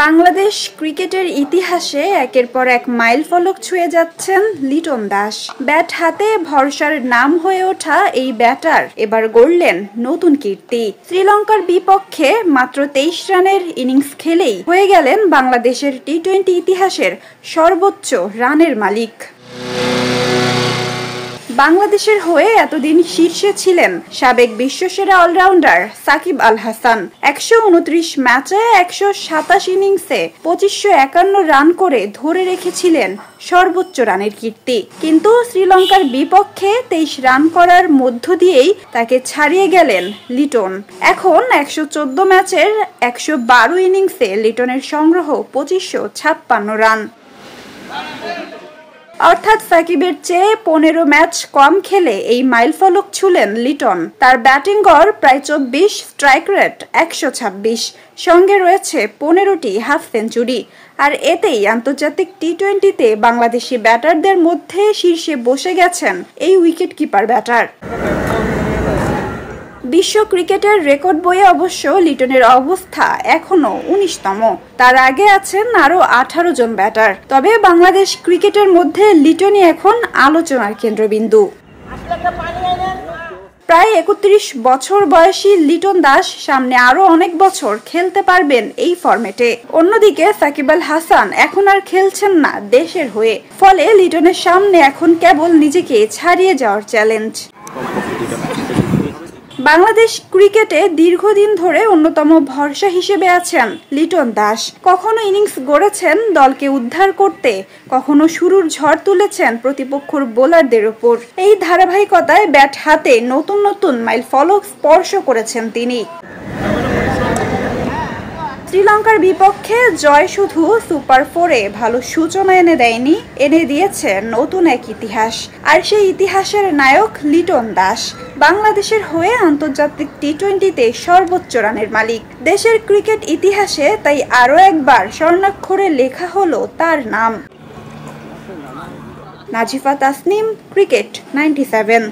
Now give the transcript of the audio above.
বাংলাদেশ ক্রিকেটের ইতিহাসে একের পর এক মাইলফলক ছুঁয়ে যাচ্ছেন লিটন দাস। ব্যাট হাতে ভরসার নাম হয়ে ওঠা এই ব্যাটার এবার গড়লেন নতুন কীর্তি। শ্রীলঙ্কার বিপক্ষে মাত্র 23 রানের ইনিংস খেলেই হয়ে গেলেন বাংলাদেশের টি-20 ইতিহাসের সর্বোচ্চ রানের মালিক। বাংলাদেশের হয়ে এতদিন শীর্ষে ছিলেন সাবেক বিশ্বসেরা অলরাউন্ডার সাকিব আল হাসান। 129 ম্যাচে 127 ইনিংসে 2551 রান করে ধরে রেখেছিলেন সর্বোচ্চ রানের কীর্তি। কিন্তু শ্রীলঙ্কার বিপক্ষে 23 রান করার মধ্য দিয়েই তাকে ছাড়িয়ে গেলেন লিটন। এখন 114 ম্যাচের 112 ইনিংসে লিটনের সংগ্রহ 2556 রান। অর্থাৎ সাকিবের চেয়ে 15 ম্যাচ কম খেলে এই মাইলফলক ছুঁলেন লিটন। তার ব্যাটিং গড় প্রায় 24, স্ট্রাইক রেট 126, সঙ্গে রয়েছে 15টি হাফ সেঞ্চুরি। আর এতেই আন্তর্জাতিক টি-20তে বাংলাদেশি ব্যাটারদের মধ্যে শীর্ষে বসে গেছেন এই উইকেট কিপার ব্যাটার। বিশ্ব ক্রিকেটের রেকর্ড বইয়ে অবশ্য লিটনের অবস্থা এখনো 19তম। তার আগে আছেন আরো 18 জন ব্যাটার। তবে বাংলাদেশ ক্রিকেটের মধ্যে লিটনই এখন আলোচনার কেন্দ্রবিন্দু। প্রায় 31 বছর বয়সী লিটন দাস সামনে আরো অনেক বছর খেলতে পারবেন এই ফরম্যাটে। অন্যদিকে সাকিব আল হাসান এখন আর খেলছেন না দেশের হয়ে। ফলে লিটনের সামনে এখন কেবল নিজেকে ছাড়িয়ে যাওয়ার চ্যালেঞ্জ। বাংলাদেশ ক্রিকেটে দীর্ঘদিন ধরে অন্যতম ভরসা হিসেবে আছেন লিটন দাস। কখনো ইনিংস গড়েছেন দলকে উদ্ধার করতে, কখনো শুরুর ঝড় তুলেছেন প্রতিপক্ষের বোলারদের ওপর। এই ধারাবাহিকতায় ব্যাট হাতে নতুন নতুন মাইলফলক স্পর্শ করেছেন তিনি। শ্রীলঙ্কার বিপক্ষে জয় শুধু সুপার 4-এ ভালো সূচনা এনে দেয়নি, এনে দিয়েছে নতুন এক ইতিহাস। আর সেই ইতিহাসের নায়ক লিটন দাস। বাংলাদেশের হয়ে আন্তর্জাতিক টি-20তে সর্বোচ্চ রানের মালিক। দেশের ক্রিকেট ইতিহাসে তাই আরও একবার স্বর্ণাক্ষরে লেখা হলো তার নাম। নাজিফা তাসনিম, ক্রিকেট 97।